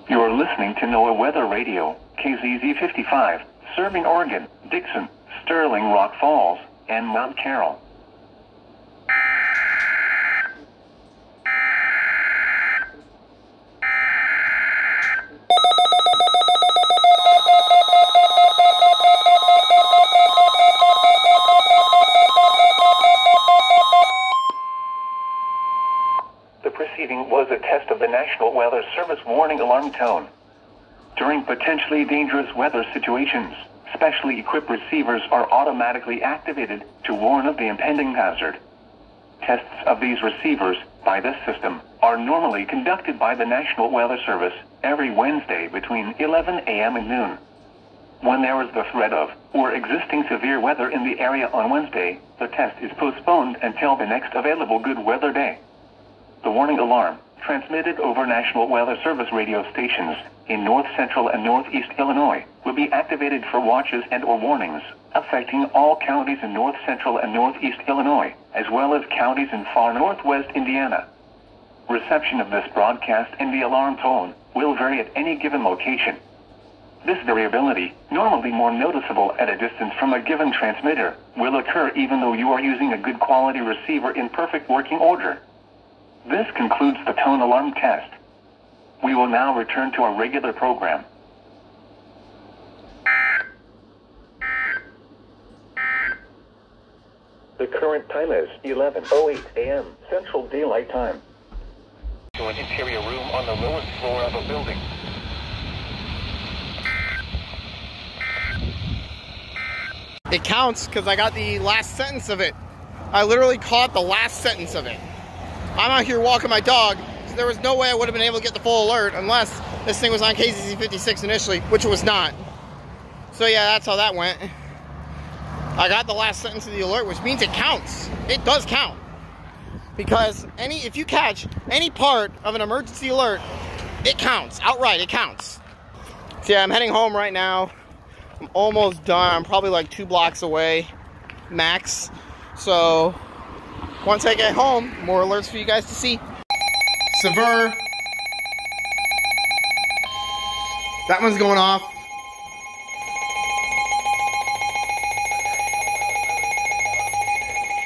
You are listening to NOAA Weather Radio, KZZ 55, serving Oregon, Dixon, Sterling Rock Falls, and Mount Carroll. The preceding was a test of the National Weather Service warning alarm tone. During potentially dangerous weather situations, specially equipped receivers are automatically activated to warn of the impending hazard. Tests of these receivers, by this system, are normally conducted by the National Weather Service every Wednesday between 11 a.m. and noon. When there is the threat of, or existing severe weather in the area on Wednesday, the test is postponed until the next available good weather day. The warning alarm, transmitted over National Weather Service radio stations in north central and northeast Illinois, will be activated for watches and/or warnings affecting all counties in north central and northeast Illinois, as well as counties in far northwest Indiana. Reception of this broadcast and the alarm tone will vary at any given location. This variability, normally more noticeable at a distance from a given transmitter, will occur even though you are using a good quality receiver in perfect working order. This concludes the tone alarm test. We will now return to our regular program. The current time is 11:08 a.m. Central Daylight Time. To an interior room on the lowest floor of a building. It counts because I got the last sentence of it. I literally caught the last sentence of it. I'm out here walking my dog, so there was no way I would have been able to get the full alert unless this thing was on KZZ 56 initially, which it was not. So yeah, that's how that went. I got the last sentence of the alert, which means it counts. It does count. Because if you catch any part of an emergency alert, it counts. Outright, it counts. So yeah, I'm heading home right now. I'm almost done. I'm probably like 2 blocks away, max. So once I get home, more alerts for you guys to see. SVR. That one's going off.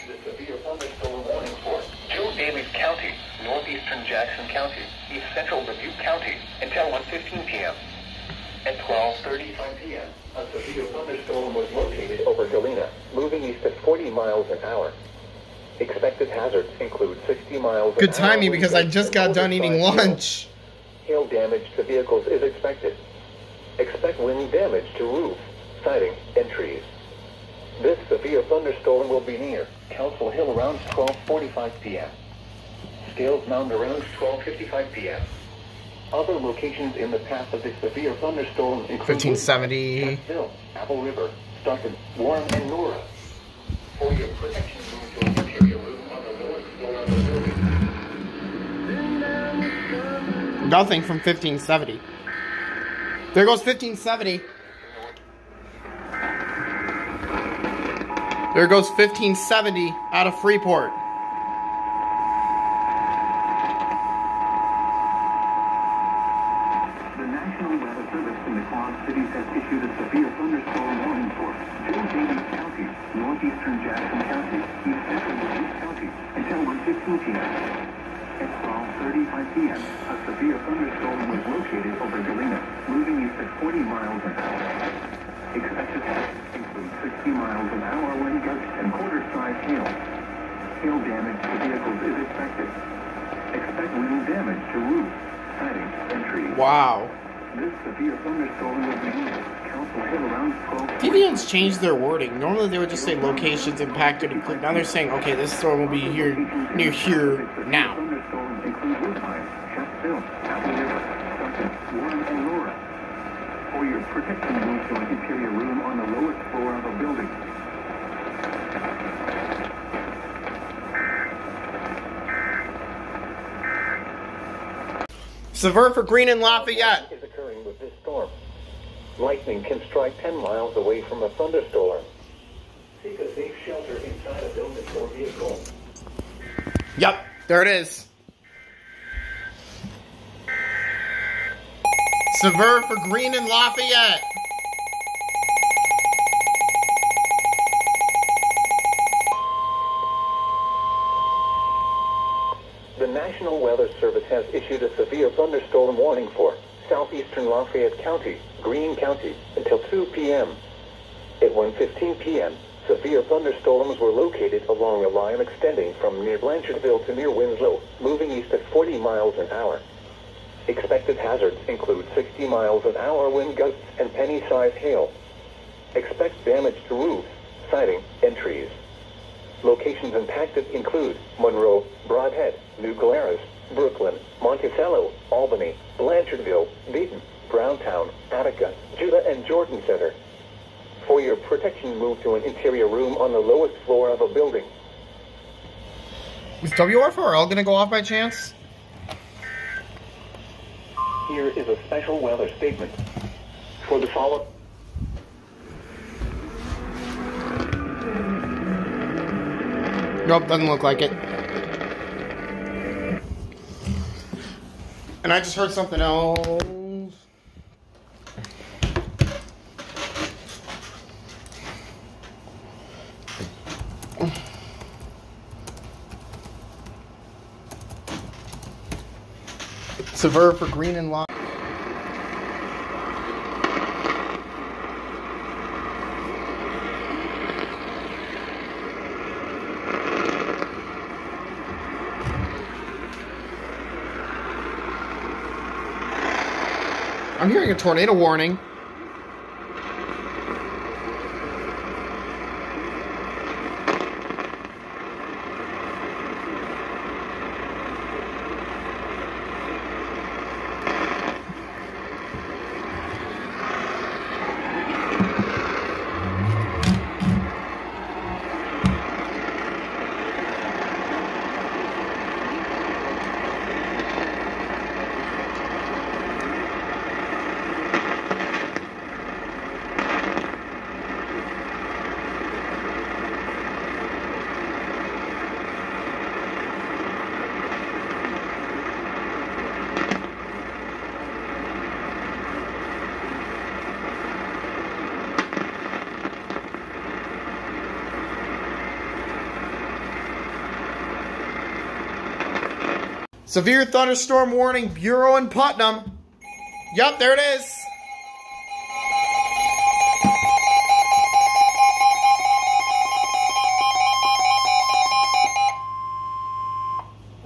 The severe thunderstorm warning for Davis County, northeastern Jackson County, east central Dubuque County, until 1:15 p.m. At 12:35 p.m., a severe thunderstorm was located over Galena, moving east at 40 miles an hour. Expected hazards include 60 miles an hour. Good timing because I just got done eating lunch. Hail damage to vehicles is expected. Expect wind damage to roof, siding, and trees. This severe thunderstorm will be near Council Hill around 12:45 p.m. Scales Mound around 12:55 p.m. Other locations in the path of the severe thunderstorm include 1570. Hill, Apple River, Stockton, Warren, and Nora. For your protection, move to an interior room on the lowest floor of the building. Nothing from 1570. There goes 1570. There goes 1570 out of Freeport. The National Weather Service in the Quad Cities has issued a severe thunderstorm warning for Davis County, northeastern Jackson County, east central Dubuque County, until 1:15 p.m. At 12:35 p.m., a severe thunderstorm was located over Galena, moving east at 40 miles an hour. Expected hazards include 60 miles an hour wind gusts and quarter-size hail. Hail damage to vehicles is expected. Expect wind damage to roofs, siding, and trees. Wow. This severe thunderstorm will be near Council Hill around 12. TVN's changed their wording. Normally they would just say locations impacted and click. Now they're saying, okay, this storm will be here, near here, now. Thunderstorms include Woodbine, Shepsville, Apple River, Stockton, Warren, and Nora. For your protection, move to an interior room on the lowest floor of a building. SVR for Green and Lafayette. Is occurring with this storm. Lightning can strike 10 miles away from a thunderstorm. Seek a safe shelter inside a building or vehicle. Yep, there it is. Severe for Green and Lafayette. The National Weather Service has issued a severe thunderstorm warning for southeastern Lafayette County, Greene County, until 2 p.m. At 1:15 p.m., severe thunderstorms were located along a line extending from near Blanchardville to near Winslow, moving east at 40 miles an hour. Expected hazards include 60 miles an hour wind gusts and penny-sized hail. Expect damage to roofs, siding, and trees. Locations impacted include Monroe, Brodhead, New Glarus, Brooklyn, Monticello, Albany, Blanchardville, Dayton, Browntown, Attica, Judah, and Jordan Center. For your protection, move to an interior room on the lowest floor of a building. Is WR4L going to go off by chance? Here is a special weather statement. For the following... Nope, doesn't look like it. And I just heard something else. Severe for Green and Lafayette. I'm hearing a tornado warning. Severe thunderstorm warning, Bureau in Putnam. Yup, there it is.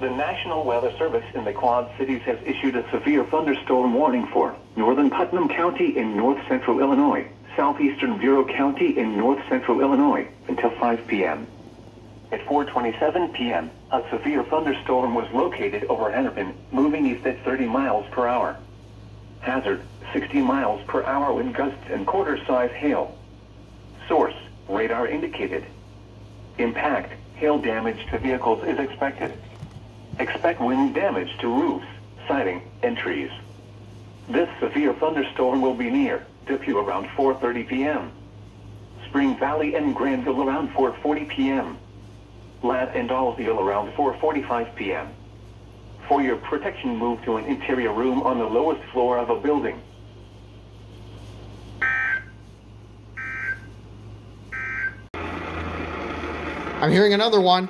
The National Weather Service in the Quad Cities has issued a severe thunderstorm warning for northern Putnam County in north-central Illinois, southeastern Bureau County in north-central Illinois, until 5 p.m. At 4:27 p.m., a severe thunderstorm was located over Hennepin, moving east at 30 miles per hour. Hazard, 60 miles per hour wind gusts and quarter-size hail. Source, radar indicated. Impact, hail damage to vehicles is expected. Expect wind damage to roofs, siding, and trees. This severe thunderstorm will be near Depew around 4:30 p.m. Spring Valley and Granville around 4:40 p.m. Ladd and Allsville around 4:45 p.m. For your protection, move to an interior room on the lowest floor of a building. I'm hearing another one.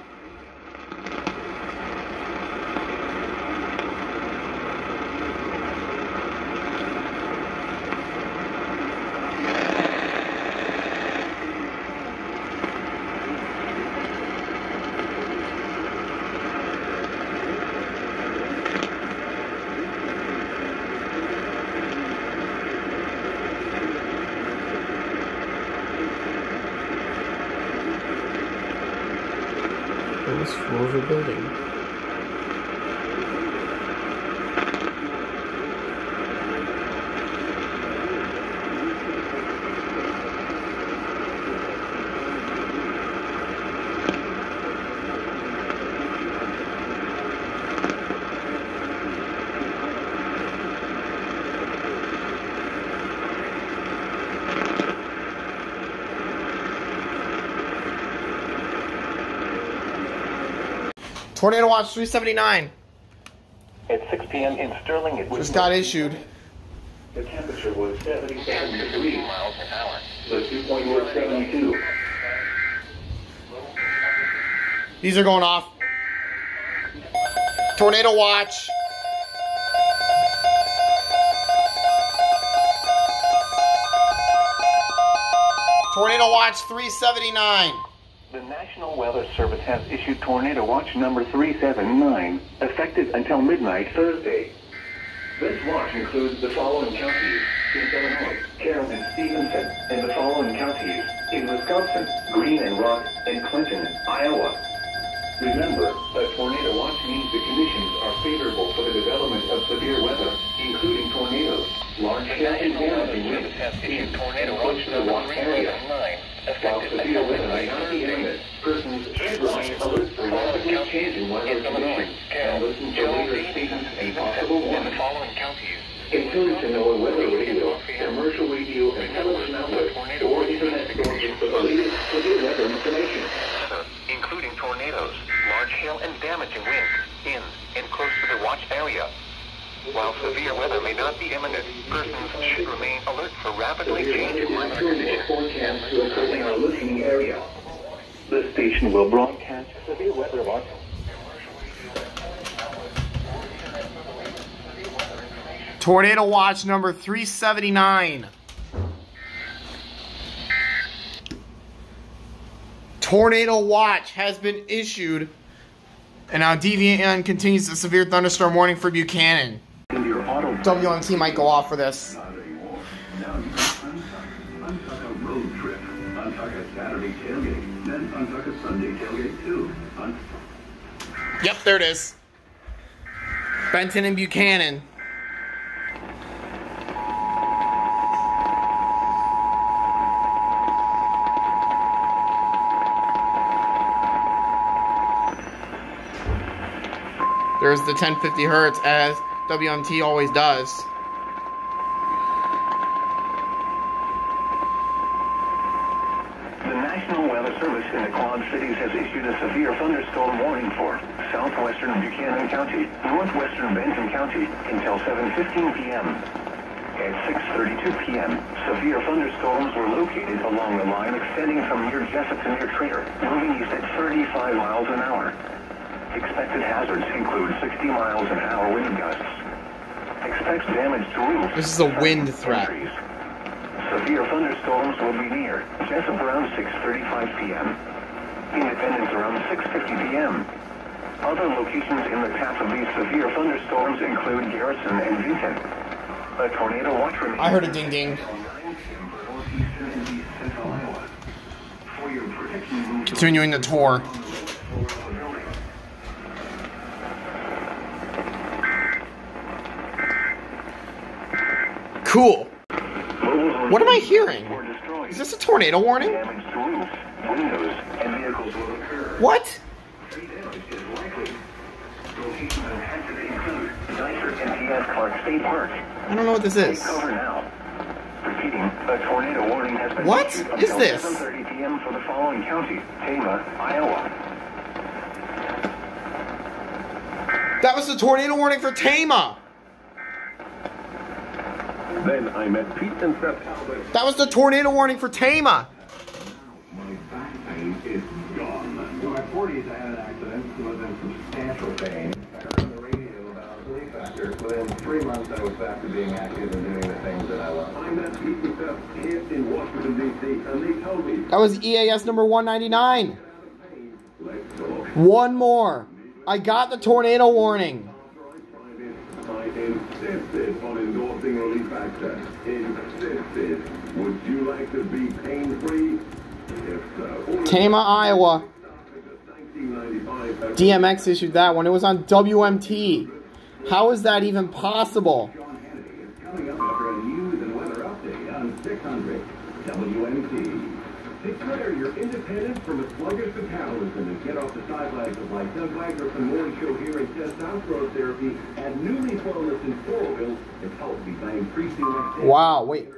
Lowest floor of a building. Tornado Watch 379. At 6 p.m. in Sterling, it was Just got issued. The temperature was 77 degrees miles an hour. The dew point was 72. These are going off. Tornado watch. Tornado watch 379. The National Weather Service has issued Tornado Watch number 379, effective until midnight Thursday. This watch includes the following counties in Illinois, Carroll and Stevenson, and the following counties in Wisconsin, Greene and Rock, and Clinton, Iowa. Remember, a tornado watch means the conditions are favorable for the development of severe weather, including tornadoes, large hail and damaging winds, in tornado watch the watch area. While severe weather may not be imminent, persons should remain alert for rapidly changing weather conditions and listen to later statements and possible warnings. In tune to know a weather radio, commercial radio, and television outlet, or internet sources for the latest severe weather information, including tornadoes, large hail, and damaging winds in and close to the watch area. While severe weather may not be imminent, persons should remain alert for rapidly changing weather conditions. Forecast to occur in our listening area. The station will broadcast severe weather watch. Tornado watch number 379. Tornado watch has been issued, and now DVN continues the severe thunderstorm warning for Buchanan. WMT might go off for this. Yep, there it is. Benton and Buchanan. There's the 1050 hertz, as WMT always does. The National Weather Service in the Quad Cities has issued a severe thunderstorm warning for southwestern Buchanan County, northwestern Benton County until 7:15 p.m. At 6:32 p.m., severe thunderstorms were located along the line extending from near Jessup to near Trader, moving east at 35 miles an hour. Expected hazards include 60 miles an hour wind gusts. Expects damage to roofs. This is a wind threat. Severe thunderstorms will be near Jessup around 6:35 p.m. Independence around 6:50 p.m. Other locations in the path of these severe thunderstorms include Garrison and Vinton. A tornado watch remains. I heard a ding ding. Continuing the tour. Cool. What am I hearing? Is this a tornado warning? What? I don't know what this is. What is this? 7:30 p.m. for the following county: Tama, Iowa. That was the tornado warning for Tama. Then I met Pete and Seth. That was the tornado warning for Tama. My back pain is gone. In my 40s, I had an accident. Was in substantial pain. I heard on the radio about a relief factor. Within 3 months, I was back to being active and doing the things that I love. I met Pete and Seth here in Washington, D.C., and they told me... That was EAS number 199. One more. I got the tornado warning. I insisted on endorsing relief factor. Insisted. Would you like to be pain-free? If so. Tama, Iowa. DMX issued that one. It was on WMT. How is that even possible? Coming up after a news and weather update on 600 WMT. Declare your independence from a sluggish metabolism and get off the sidelines of like Doug Wagner from Morning Show here in testosterone therapy and newly wellness in Floraville. It's helped me by increasing my wow, wait.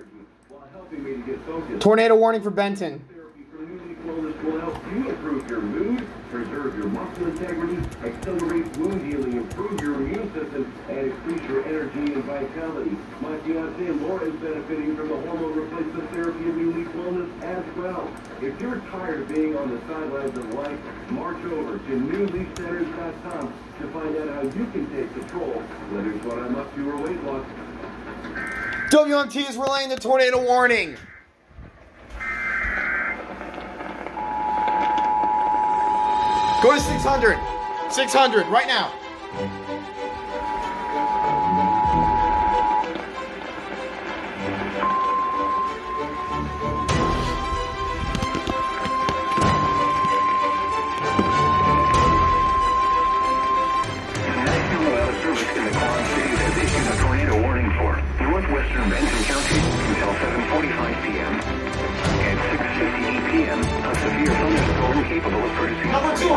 while helping me to get focused. Tornado warning for Benton. Therapy for newly wellness will help you improve your mood, preserve your muscle integrity, accelerate wound healing, improve your immune system, and increase your energy and vitality. My fiancée Laura is benefiting from the hormone replacement therapy of Elite Wellness as well. If you're tired of being on the sidelines of life, march over to newleafcenters.com to find out how you can take control, whether it's what I'm up to or weight loss. WMT is relaying the tornado warning. Go to 600. 600 right now. Northwestern Benton County until 7:45 p.m. At 6:58 p.m., a severe thunderstorm capable of producing... Number 200!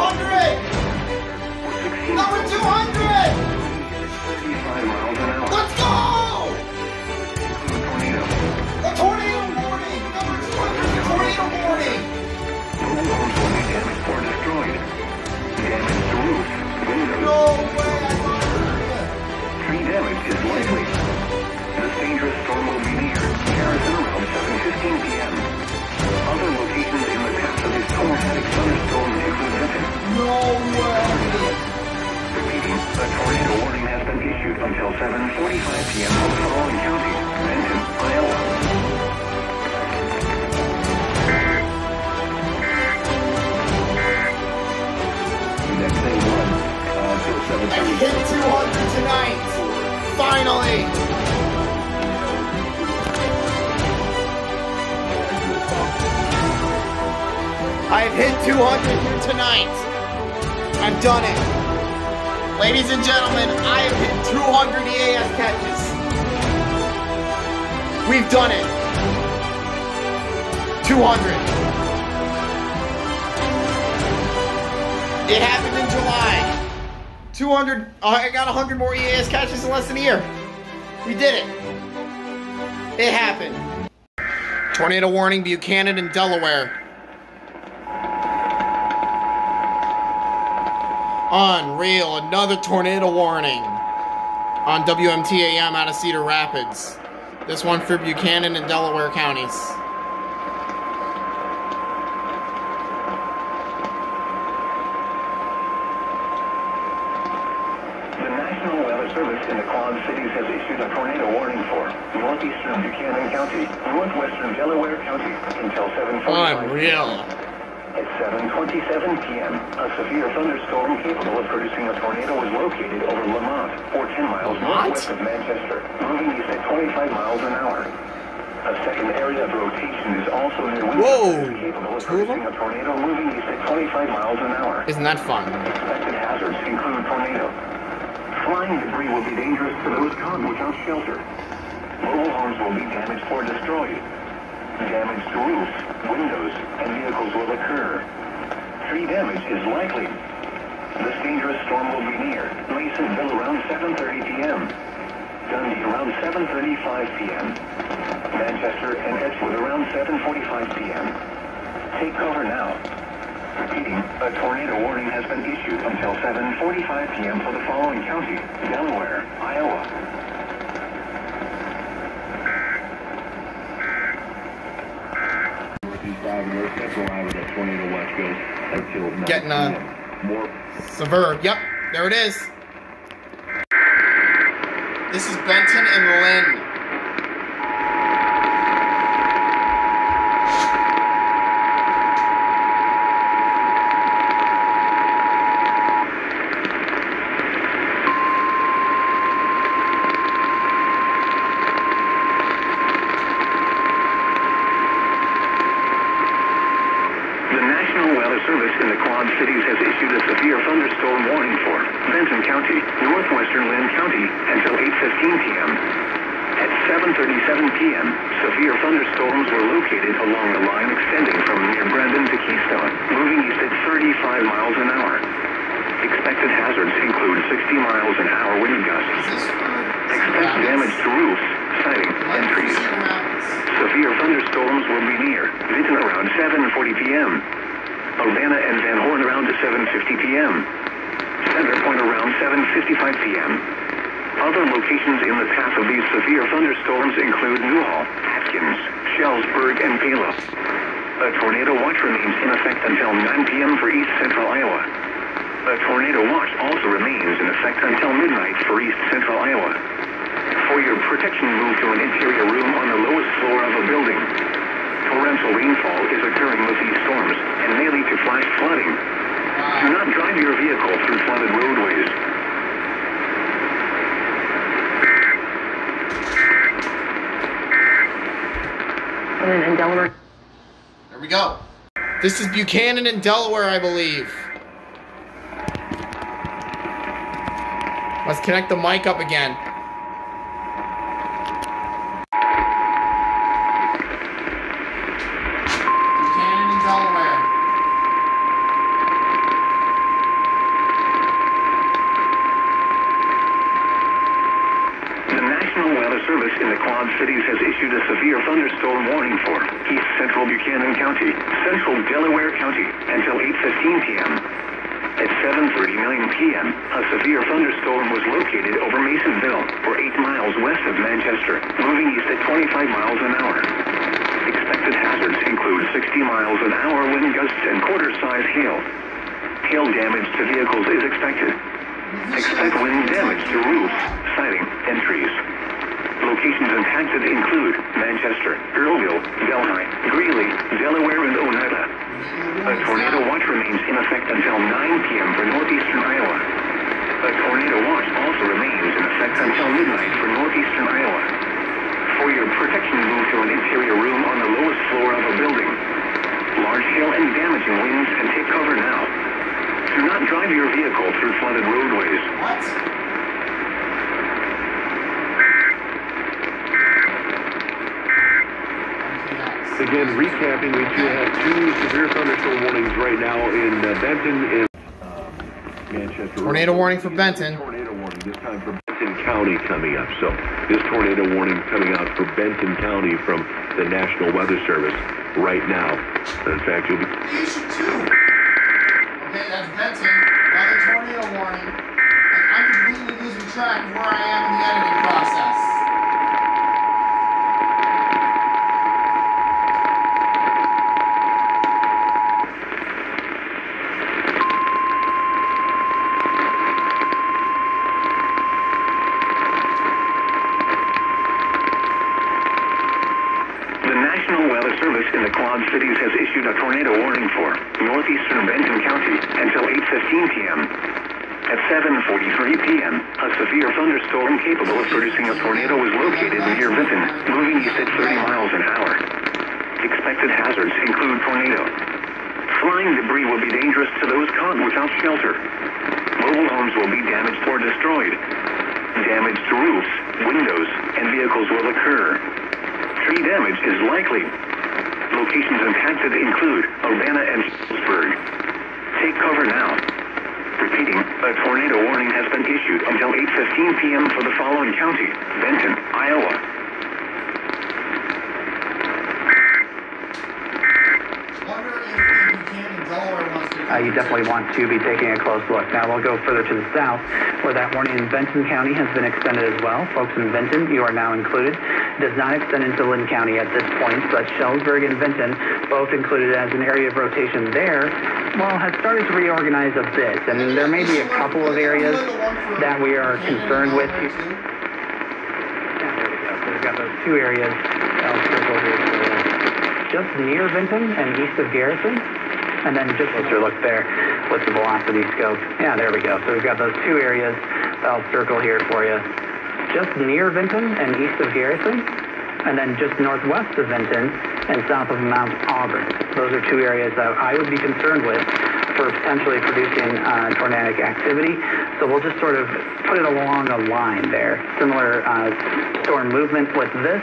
Number 200! 35 miles an hour. Let's go! Tornado. A tornado warning! Number 200, tornado warning! Mobile homes will be damaged or destroyed. Damage to roofs, windows. No way! I thought I heard it. Tree damage is likely. This dangerous storm will be near Garrison around 7:15 p.m. Other locations in the path of this tornadic thunderstorm include Benton. No way! Repeating, a tornado warning has been issued until 7:45 p.m. for the following counties: Benton, Iowa. Next thing one, until 7:30. And hit 200 tonight! Finally! I've hit 200 here tonight. I've done it. Ladies and gentlemen, I have hit 200 EAS catches. We've done it. 200. It happened in July. 200, I got 100 more EAS catches in less than a year. We did it. It happened. Tornado warning, Buchanan and Delaware. Unreal, another tornado warning on WMTAM out of Cedar Rapids. This one for Buchanan and Delaware counties. The National Weather Service in the Quad Cities has issued a tornado warning for northeastern Buchanan County, northwestern Delaware County until 7:45. Unreal. At 7:27 p.m., a severe thunderstorm capable of producing a tornado was located over Lamont, or 10 miles northwest of Manchester, moving east at 25 miles an hour. A second area of rotation is also near Windsor, capable of producing a tornado moving east at 25 miles an hour. Isn't that fun? Expected hazards include tornado. Flying debris will be dangerous to those caught without shelter. Mobile homes will be damaged or destroyed. Damage to roofs, windows, and vehicles will occur. Tree damage is likely. This dangerous storm will be near Masonville around 7:30 p.m. Dundee around 7:35 p.m. Manchester and Edgewood around 7:45 p.m. Take cover now. Repeating, a tornado warning has been issued until 7:45 p.m. for the following counties: Delaware, Iowa. Getting severe. Yep, there it is. This is Benton and Lynn. Service in the Quad Cities has issued a severe thunderstorm warning for Benton County, northwestern Lynn County, until 8:15 p.m. At 7:37 p.m., severe thunderstorms were located along the line extending from near Brandon to Keystone, moving east at 35 miles an hour. Expected hazards include 60 miles an hour wind gusts. Expect damage to roofs, siding, and trees. Severe thunderstorms will be near Benton around 7:40 p.m. 7:50 p.m. Center point around 7:55 p.m. Other locations in the path of these severe thunderstorms include Newhall, Atkins, Shellsburg, and Palo. A tornado watch remains in effect until 9 p.m. for east central Iowa. A tornado watch also remains in effect until midnight for east central Iowa. For your protection, move to an interior room on the lowest floor of a building. Torrential rainfall is occurring with these storms and may lead to flash flooding. Do not drive your vehicle through flooded roadways. In Delaware. There we go. This is Buchanan in Delaware, I believe. Let's connect the mic up again. Buchanan in Delaware. The National Weather Service in the Quad Cities has issued a severe thunderstorm warning for east central Buchanan County, central Delaware County, until 8:15 p.m. At 7:39 p.m., a severe thunderstorm was located over Masonville, or 8 miles west of Manchester, moving east at 25 miles an hour. Expected hazards include 60 miles an hour wind gusts and quarter-size hail. Hail damage to vehicles is expected. Expect wind damage to roofs, siding, and trees. Locations impacted include Manchester, Earlville, Delhi, Greeley, Delaware, and Oneida. A tornado watch remains in effect until 9 p.m. for northeastern Iowa. A tornado watch also remains in effect until midnight for northeastern Iowa. For your protection, move to an interior room on the lowest floor of a building. Large hail and damaging winds can take cover now. Do not drive your vehicle through flooded roadways. What? Again, recapping, we do have 2 severe thunderstorm warnings right now in Benton and Manchester. Tornado warning for Benton. Tornado warning this time for Benton County coming up. So this tornado warning coming out for Benton County from the National Weather Service right now. In fact, you'll be... You should too. Okay, that's Benton. Another tornado warning. Like, I'm completely losing track of where I am in the editing process. In the Quad Cities has issued a tornado warning for northeastern Benton County until 8:15 p.m. At 7:43 p.m., a severe thunderstorm capable of producing a tornado was located near Benton, moving east at 30 miles an hour. Expected hazards include tornado. Flying debris will be dangerous to those caught without shelter. Mobile homes will be damaged or destroyed. Damage to roofs, windows, and vehicles will occur. Tree damage is likely. Locations impacted include Urbana and Shellsburg. Take cover now. Repeating, a tornado warning has been issued until 8:15 p.m. for the following county: Benton, Iowa. You definitely want to be taking a close look. Now we'll go further to the south, where that warning in Benton County has been extended as well. Folks in Benton, you are now included. It does not extend into Lynn County at this point, but Shellsburg and Benton, both included as an area of rotation there, well, has started to reorganize a bit, and there may be a couple of areas that we are concerned with. Yeah, there we go. So we've got those 2 areas circled here, just near Benton and east of Garrison. And then just closer look there with the velocity scope. Yeah, there we go. So we've got those 2 areas I'll circle here for you. Just near Benton and east of Garrison, and then just northwest of Benton and south of Mount Auburn. Those are 2 areas that I would be concerned with for potentially producing tornadic activity. So we'll just sort of put it along a line there. Similar storm movement with this.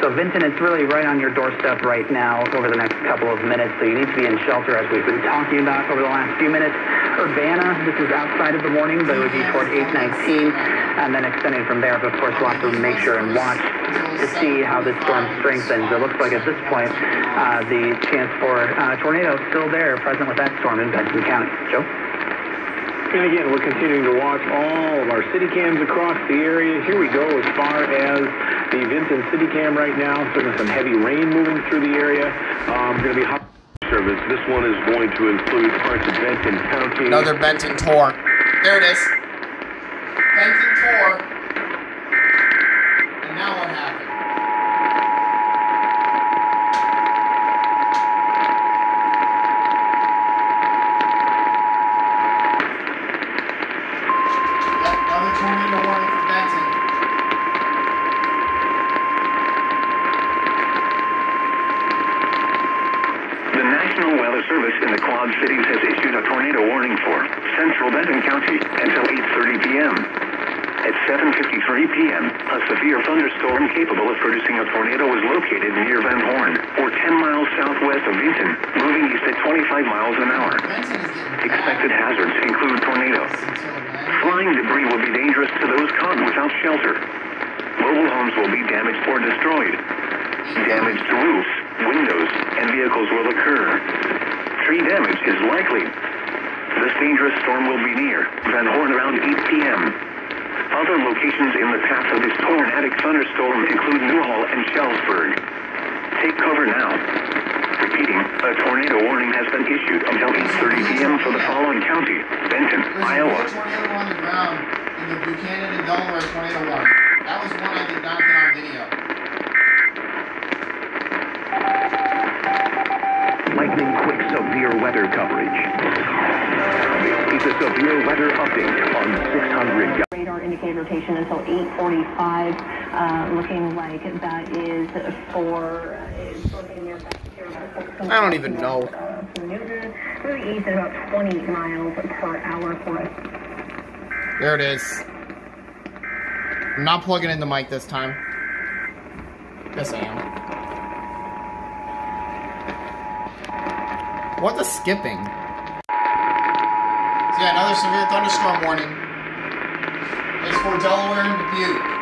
So Benton, it's really right on your doorstep right now over the next couple of minutes, so you need to be in shelter as we've been talking about over the last few minutes. Urbana, this is outside of the warning, but it would be toward 8:19. and then extending from there. But of course, we'll have to make sure and watch to see how this storm strengthens. It looks like at this point, the chance for tornado is still there, present with that storm in Benton County. Joe? And again, we're continuing to watch all of our city cams across the area. Here we go as far as the Vinton city cam right now. Certainly some heavy rain moving through the area. Going to be hot service. This one is going to include parts of Benton County. Another Benton tour. There it is. Benton tour. And now what happened? Tornado warning for Benton. The National Weather Service in the Quad Cities has issued a tornado warning for central Benton County until 8:30 p.m. At 7:53 p.m., a severe thunderstorm capable of producing a tornado was located near Van Horn, or 10 miles southwest of Vinton, moving east at 25 miles an hour. Expected hazards include tornadoes. Flying debris will be dangerous to those caught without shelter. Mobile homes will be damaged or destroyed. Damage to roofs, windows, and vehicles will occur. Tree damage is likely. This dangerous storm will be near Van Horn around 8 p.m. Other locations in the path of this tornadic thunderstorm include Newhall and Shelfsburg. Take cover now. Repeating, a tornado warning has been issued until 8:30 p.m. for the following county: Benton, Iowa. There's a tornado on the ground in the Buchanan and Delaware tornado warning. That was one I did not get on video. Lightning quick severe weather coverage. This is a severe weather update on 600. Radar indicated rotation until 8:45, looking like that is for I don't even know. Really east at about 20 miles per hour for us. There it is. I'm not plugging in the mic this time. Yes, I am. What the skipping? So yeah, another severe thunderstorm warning. It's for Delaware and Dubuque.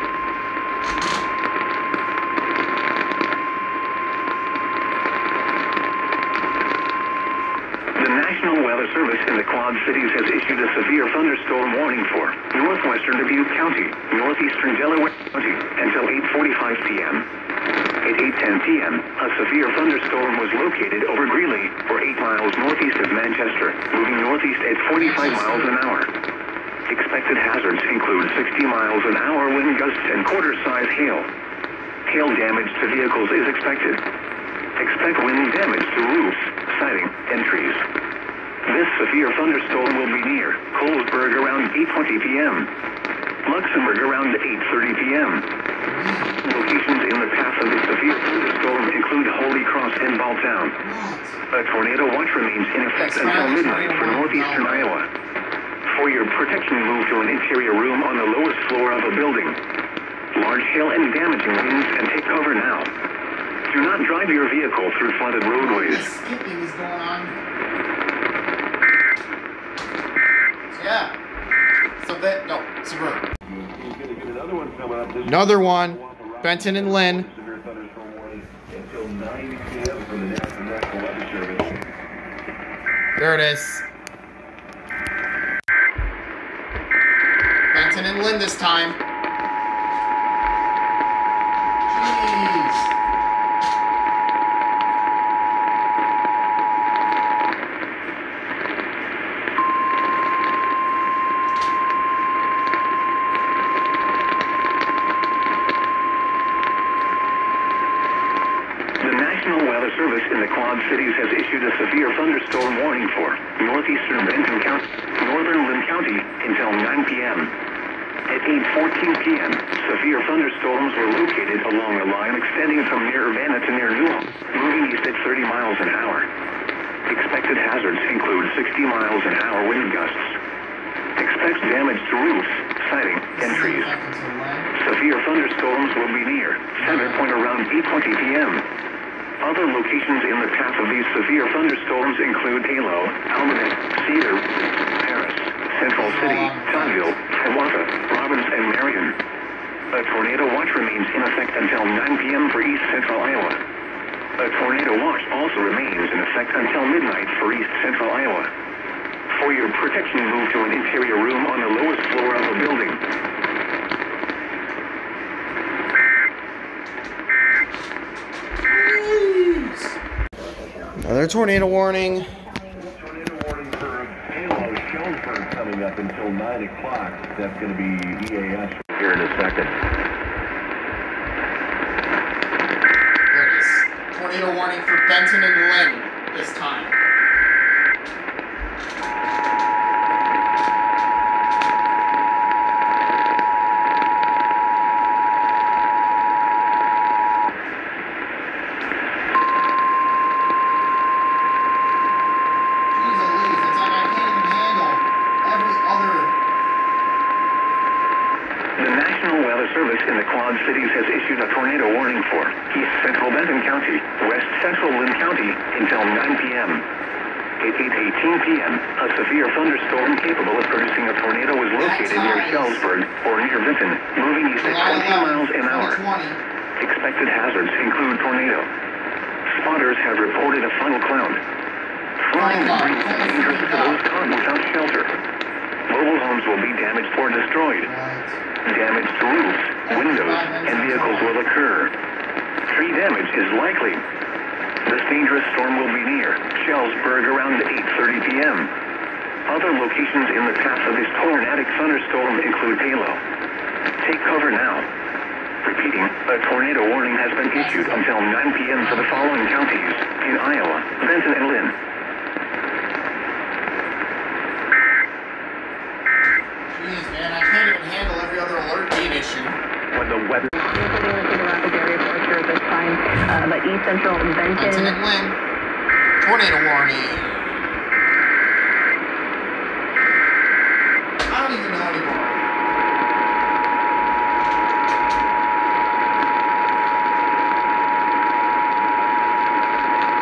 The National Weather Service in the Quad Cities has issued a severe thunderstorm warning for northwestern Dubuque County, northeastern Delaware County, until 8:45 p.m. At 8:10 p.m., a severe thunderstorm was located over Greeley, or 8 miles northeast of Manchester, moving northeast at 45 miles an hour. Expected hazards include 60 miles an hour wind gusts and quarter-size hail. Hail damage to vehicles is expected. Expect wind damage to roofs, siding, and trees. This severe thunderstorm will be near Colesburg around 8:20 p.m. Luxembourg around 8:30 p.m. Locations in the path of this severe thunderstorm include Holy Cross and Balltown. A tornado watch remains in effect until midnight for northeastern Iowa. For your protection, move to an interior room on the lowest floor of a building. Large hail and damaging winds, and take cover now. Do not drive your vehicle through flooded roadways. Skipping is going on. So yeah. So that no, severe. Another one. Benton and Lynn. There it is. Benton and Lynn this time. Jeez. Service in the Quad Cities has issued a severe thunderstorm warning for northeastern Benton County, northern Lynn County until 9 p.m. At 8:14 p.m., severe thunderstorms were located along a line extending from near Urbana to near Newhall, moving east at 30 miles an hour. Expected hazards include 60 miles an hour wind gusts. Expect damage to roofs, siding, and trees. Severe thunderstorms will be near center point around 8:20 p.m. Other locations in the path of these severe thunderstorms include Halo, Almaden, Cedar, Paris, Central City, Toddville, Hiawatha, Robert Providence and Marion. A tornado watch remains in effect until 9 p.m. for East Central Iowa. A tornado watch also remains in effect until midnight for East Central Iowa. For your protection, move to an interior room on the lowest floor of a building. Another tornado warning. Tornado warning for Halo Shelburne coming up until 9 o'clock. That's going to be EAS here in a second. There it is. Tornado warning for Benton and Lynn this time. In the Quad Cities has issued a tornado warning for East Central Benton County, West Central Lynn County until 9 p.m. At 8:18 p.m., a severe thunderstorm capable of producing a tornado was located near Shelburne or near Benton, moving east at 20 miles an hour. Expected hazards include tornado. Spotters have reported a funnel cloud. Flying debris is dangerous to those caught without shelter. Mobile homes will be damaged or destroyed. Damage to roofs, windows, and vehicles will occur. Tree damage is likely. This dangerous storm will be near Schellsburg around 8:30 p.m. Other locations in the path of this tornadic thunderstorm include Halo. Take cover now. Repeating, a tornado warning has been issued until 9 p.m. for the following counties in Iowa, Benton and Lynn. Jeez, man, I can't even handle every other alert being issued. When the weather... But East Central Benton and Lynn. Tornado warning. I don't even know anymore.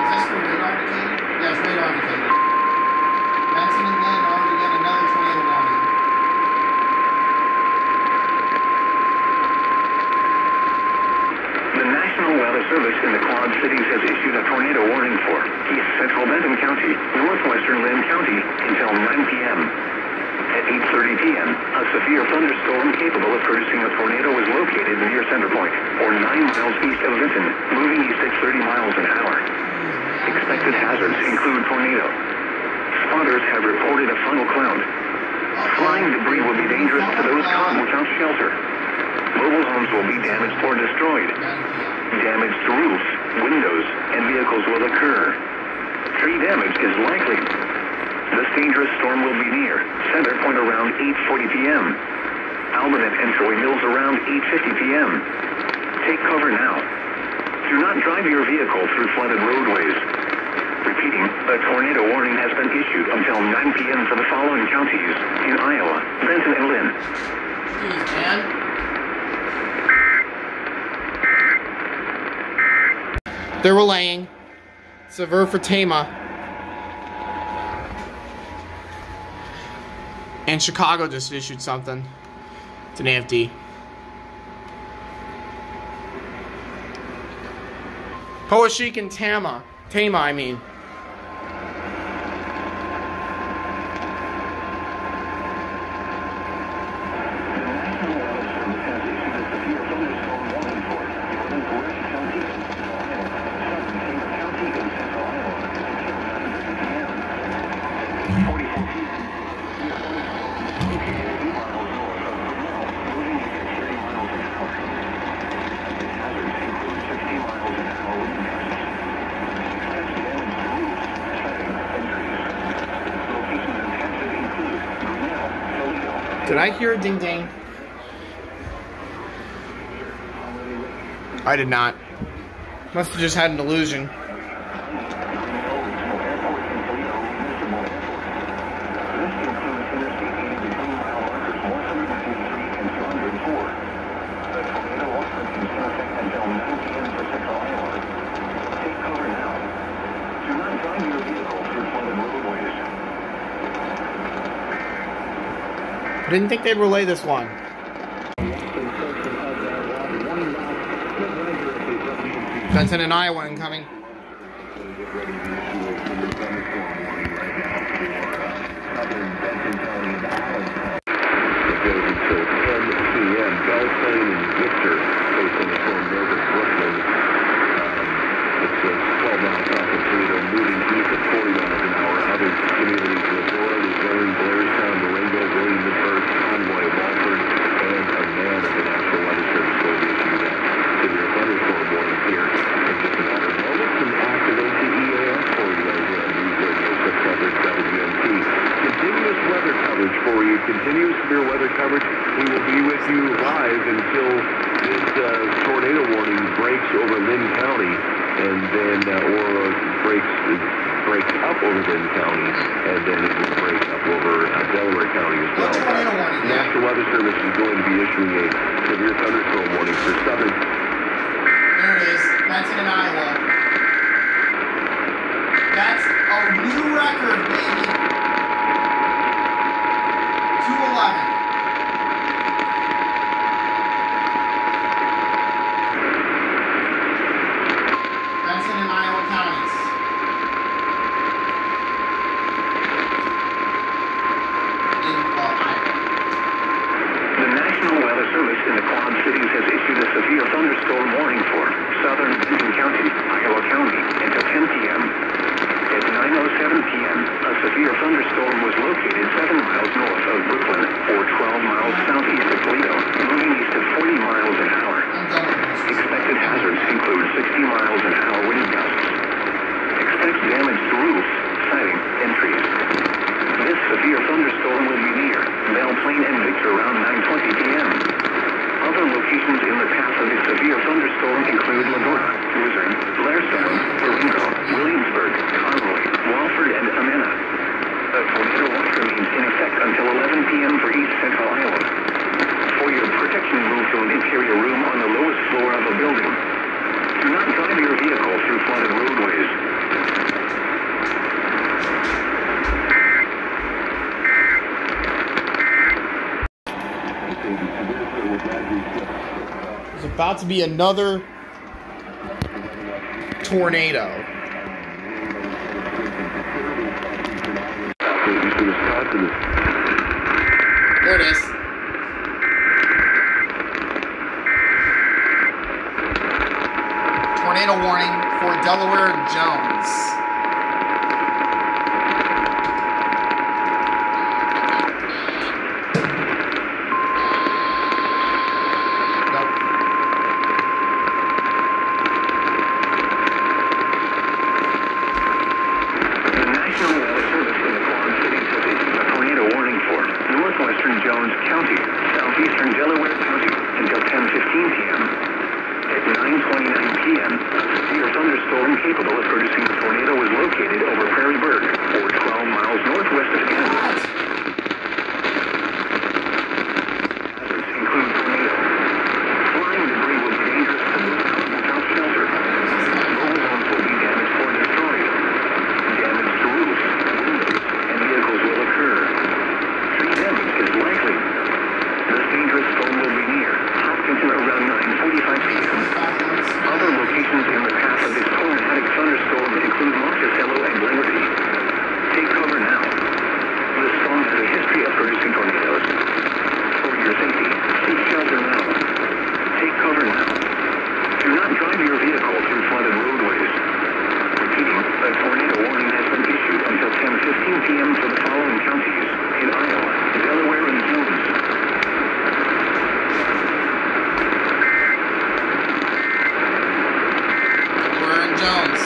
Is this for radar indicator? Yeah, it's radar indicator. Benton and Lynn already got another tornado warning. The National Weather Service in the Quad Cities has issued a tornado warning for East Central Benton County, Northwestern Lynn County until 9 p.m. At 8:30 p.m., a severe thunderstorm capable of producing a tornado was located near Center Point, or 9 miles east of Benton, moving east at 30 miles an hour. Expected hazards include tornado. Spotters have reported a funnel cloud. Flying debris will be dangerous to those caught without shelter. Mobile homes will be damaged or destroyed. Damage to roofs, windows, and vehicles will occur. Tree damage is likely. This dangerous storm will be near Center Point around 8:40 p.m. Albernet and Troy Mills around 8:50 p.m. Take cover now. Do not drive your vehicle through flooded roadways. Repeating, a tornado warning has been issued until 9 p.m. for the following counties in Iowa, Benton and Lynn. Jeez, man. They're relaying. Severe for Tama. And Chicago just issued something. It's an AFD. Powashik and Tama, I mean. Did I hear a ding ding? I did not. Must have just had an illusion. I didn't think they'd relay this one. Benton and Iowa incoming. Continuous severe weather coverage. We will be with you live until this tornado warning breaks over Lynn County, and then breaks up over Lynn County, and then it will break up over Delaware County as well. National Weather Service is going to be issuing a severe thunderstorm warning for southern. There it is, Benton and Iowa. That's a new record, baby. 211. Benton and Iowa counties. In Iowa. The National Weather Service in the Quad Cities has issued a severe thunderstorm warning for southern Benton County, Iowa County, until 10 p.m. At 9:07 p.m., a severe thunderstorm was located 7 miles north of Brooklyn, or 12 miles southeast of Toledo, moving east at 40 miles an hour. Expected hazards include 60 miles an hour wind gusts. Expect damage to roofs, siding, and trees. This severe thunderstorm will be near Belle Plaine and Victor around 9:20 p.m. Other locations in the path of this severe thunderstorm include Ladora, Luzerne, Blairstown, Marengo, Williamsburg, Conroy, Walford, and Amana. A tornado watch remains in effect until 11 p.m. for East Central Iowa. For your protection, move to an interior room on the lowest floor of a building. Do not drive your vehicle through flooded roadways. There's about to be another tornado. There it is. Tornado warning for Delaware and Jones. Jones County, southeastern Delaware County, until 10:15 p.m. At 9:29 p.m., a severe thunderstorm capable of producing a tornado was located over Prairie Burg, or 12 miles northwest of Kansas. Hazards include tornado. Flying debris will be dangerous to move out without shelter. Mobile homes will be damaged or destroyed. Damage to roofs, windows, and vehicles will occur. Tree damage is likely. This dangerous storm will be near Hopkinton around 9:45 p.m. Other locations in the path of this tornadic thunderstorm include Monticello and Glenwood. Take cover now. This storm has a history of producing tornadoes. For your safety, seek shelter now. Take cover now. Do not drive your vehicle through flooded roadways. Repeating, a tornado warning has been issued until 10:15 p.m. for the following counties in Iowa, Delaware, and Jones. Delaware and Jones.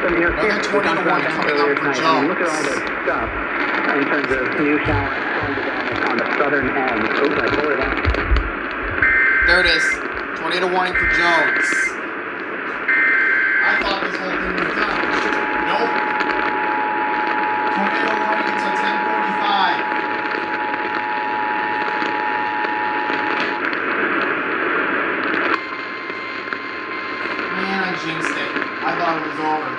Another tornado warning coming up for Jones. Look at all this stuff in terms of new showers on the southern end. Oops, I pulled it out. There it is. Tornado warning for Jones. I thought this whole thing was done. Nope. Tornado warning until 10:45. Man, I jinxed it. I thought it was over.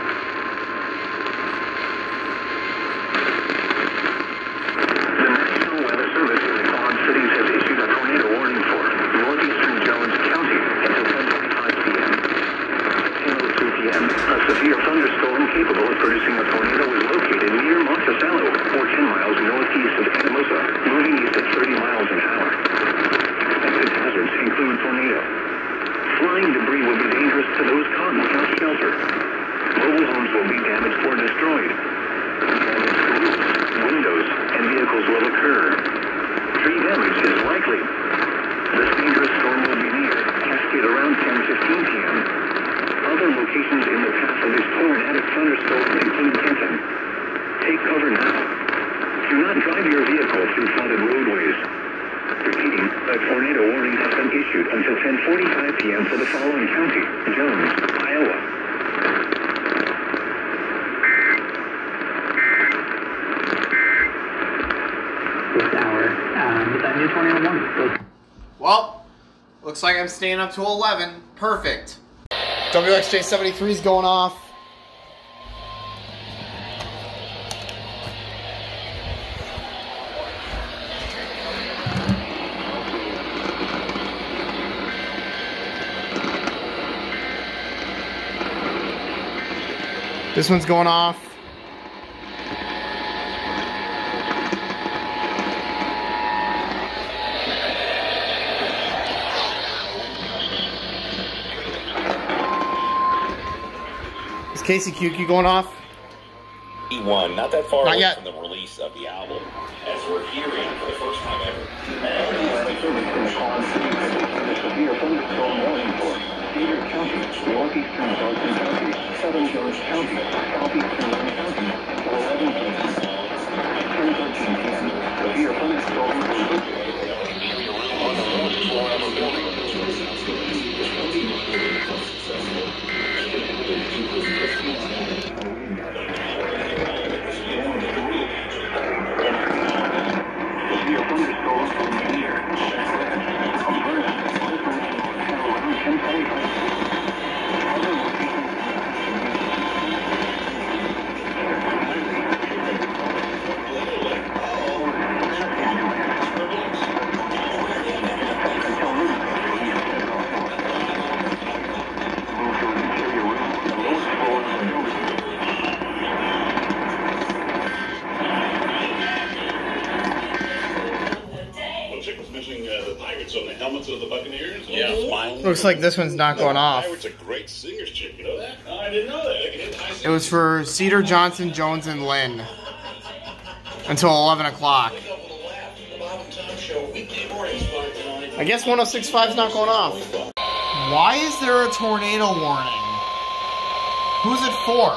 The National Weather Service in the Quad Cities has issued a tornado warning for northeastern Jones County until 10:25 p.m. severe thunderstorm capable of producing a tornado is located near Monticello, or 10 miles northeast of Anamosa, moving east at 30 miles an hour. Active hazards include tornado. Flying debris will be dangerous to those caught without shelter. Mobile homes will be damaged or destroyed. Damage to roofs, windows, and vehicles will occur. Tree damage is likely. This dangerous storm will be near Cascade around 10:15 p.m. Other locations in the path of this tornadic thunderstorm include Kenton. Take cover now. Do not drive your vehicle through flooded roadways. Repeating, a tornado warning has been issued until 10:45 p.m. for the following county: Jones, Iowa. This hour, with that new tornado warning. Well, looks like I'm staying up till 11. Perfect. WXJ73 is going off. This one's going off. Is KCQQ going off? E1, not that far Not away yet. from the release of the album, as we're hearing for the first time ever. Severe thunderstorm warning for Cedar County, northeastern Johnson County, southern Jones County, southeastern Lynn County, 11 p.m. 10:13 p.m. Severe thunderstorm Looks like this one's not going off. Pirate's a great singer's chick, you know that? Oh, I didn't know that. It was for Cedar, Johnson, Jones, and Lynn until 11 o'clock. I guess 106.5 is not going off. Why is there a tornado warning? Who's it for?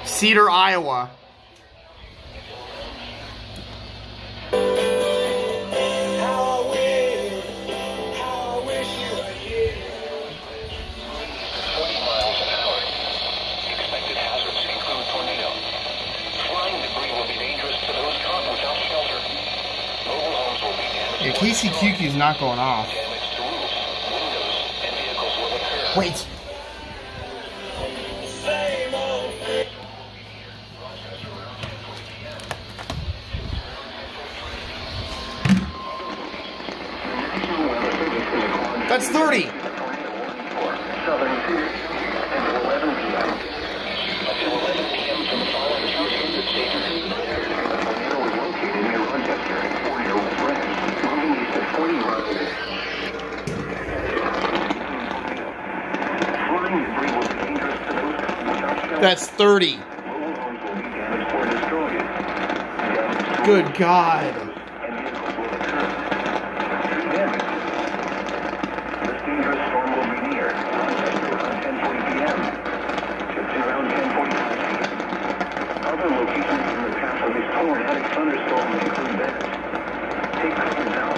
Cedar, Iowa. Yeah, KCQQ is not going off. Wait. That's 30. That's 30. Good God. This dangerous storm will be near around 10:40 p.m. Shifting around 10:45 p.m. Other locations in the path of this tornadic thunderstorm include this. Take cover now.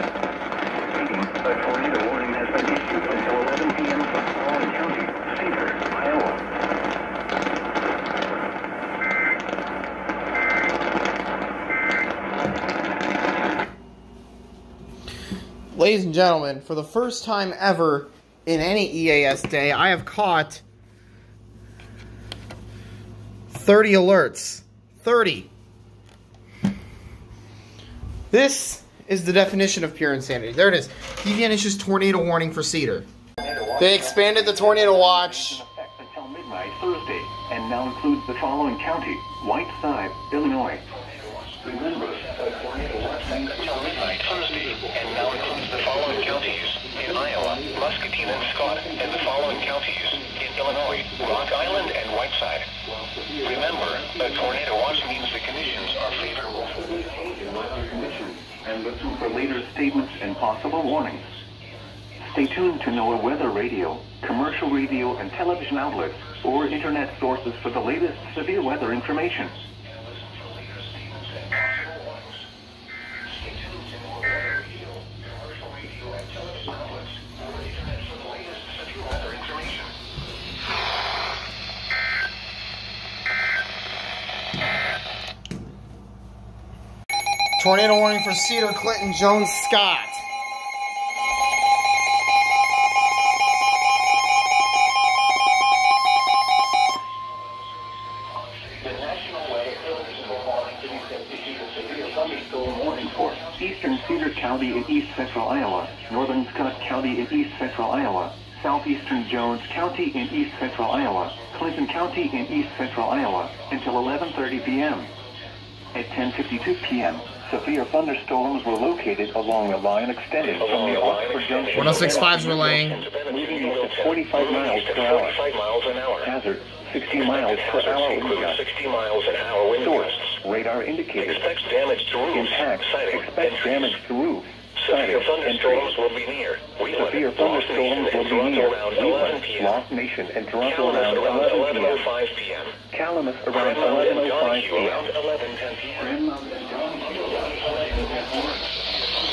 A tornado warning has been issued until 11 p.m. for Florida County, Cedar, Iowa. Ladies and gentlemen, for the first time ever in any EAS day, I have caught 30 alerts. 30. This is the definition of pure insanity. There it is. DVN issues tornado warning for Cedar. They expanded the tornado watch. Until midnight Thursday, and now includes the following county: Whiteside, Illinois. Remember, a tornado watch until midnight Thursday, and now includes the following counties: in Iowa, Muscatine and Scott, and the following counties: in Illinois, Rock Island and Whiteside. Remember, a tornado watch means the conditions are favorable for the change in weather conditions, and listen for later statements and possible warnings. Stay tuned to NOAA weather radio, commercial radio and television outlets, or internet sources for the latest severe weather information. Tornado warning for Cedar, Clinton, Jones, Scott. The National Weather Service has issued a severe thunderstorm warning for eastern Cedar County in east central Iowa, northern Scott County in east central Iowa, southeastern Jones County in east central Iowa, Clinton County in east central Iowa, until 11:30 p.m. At 10:52 p.m., severe thunderstorms were located along a line extending from the Oxford Junction. 106.5s were laying. Moving east at 45 miles per hour. Hazard, 60 miles per hour wind gusts. 60 miles an hour wind Source, gusts. radar indicated. Expects damage to roofs. Impact, Siding, expect and damage trees. to roof. Severe Siding, thunderstorms will be near. Severe thunderstorms will be near. Around 11 p.m. Lost Nation and Toronto Calamus around around 11 p.m. 11:05 p.m. Calamus around Redmond and 11:05 Donahue p.m. around 11:10 p.m.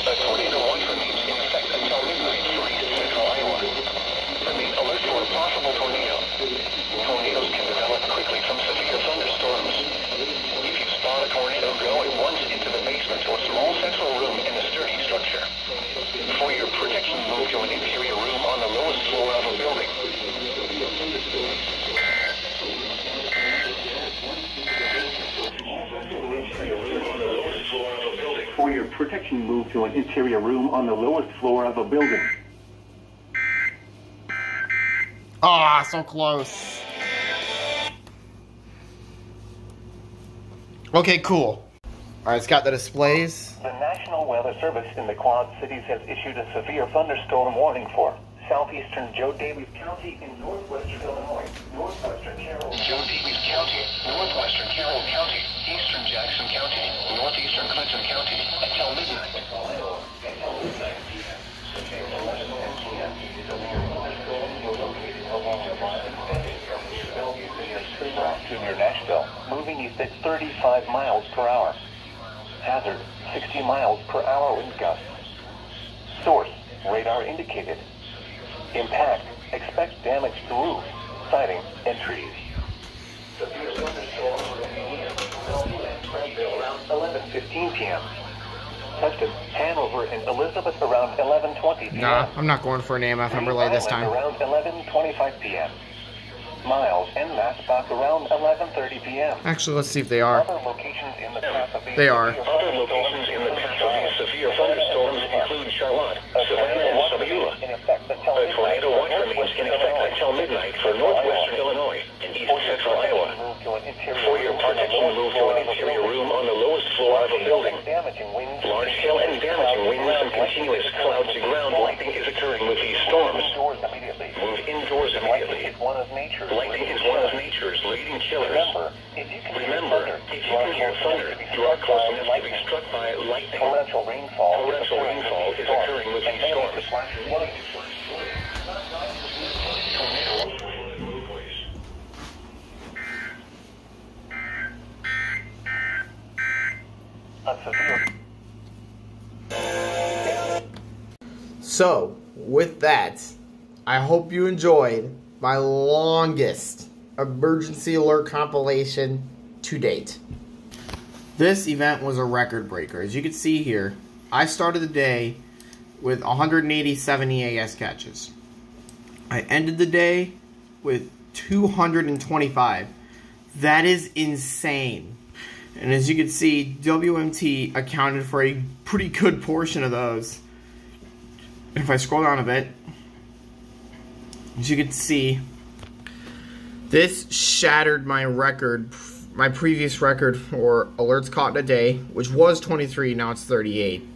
A tornado watch remains in effect until midnight for east central Iowa. Remain alert for a possible tornado. Tornadoes can develop quickly from severe thunderstorms. If you spot a tornado, go at once into the basement or small central room in a sturdy structure. For your protection, move to an interior room on the lowest floor of a building. For your protection, move to an interior room on the lowest floor of a building. Ah, so close. Okay, cool. Alright, it's got the displays. The National Weather Service in the Quad Cities has issued a severe thunderstorm warning for southeastern Joe Davies County in northwestern Illinois, northwestern Carroll, Joe Davies County, northwestern Carroll County, eastern Jackson County, northeastern Clinton County, until midnight. Near Nashville, moving east at 35 miles per hour. Hazard, 60 miles per hour wind gusts. Source, radar indicated. Impact, expect damage to roof, siding, and trees. Severe thunderstorms around 11:15 p.m. Tustin, Hanover, and Elizabeth around 11:20 p.m. Nah, I'm not going for an AMF number late this time. Around 11:25 p.m. Miles and Massbach around 11:30 p.m. Actually, let's see if they are. Other locations in the path of these They are. Other locations in the path of these severe thunderstorms include Charlotte, Savannah, and Sabula. A tornado watch remains in effect until midnight for northwestern Illinois and east central Iowa. For your protection, move to an interior room on the lowest floor of a building. Large hail and damaging winds and continuous clouds to ground lightning is occurring with these storms. Move indoors immediately. Lightning is one of nature's leading killers. Remember, if you can hear thunder, you are close enough to be struck by lightning. Torrential rainfall Is occurring with these storms. So, with that, I hope you enjoyed my longest emergency alert compilation to date. This event was a record breaker. As you can see here, I started the day with 187 EAS catches. I ended the day with 225. That is insane. And as you can see, WMT accounted for a pretty good portion of those. If I scroll down a bit, As you can see, this shattered my record, my previous record for alerts caught in a day, which was 23, now it's 38.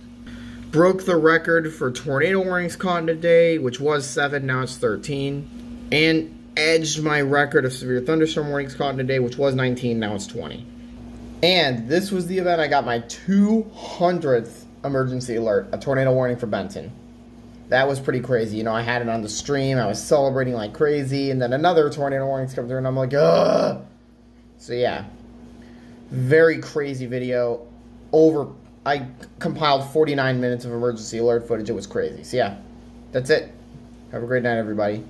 Broke the record for tornado warnings caught in a day, which was 7, now it's 13. And edged my record of severe thunderstorm warnings caught in a day, which was 19, now it's 20. And this was the event I got my 200th emergency alert, a tornado warning for Benton. That was pretty crazy. You know, I had it on the stream, I was celebrating like crazy, and then another tornado warnings come through, and I'm like, ugh! So yeah, very crazy video. I compiled 49 minutes of emergency alert footage. It was crazy. So yeah, that's it. Have a great night, everybody.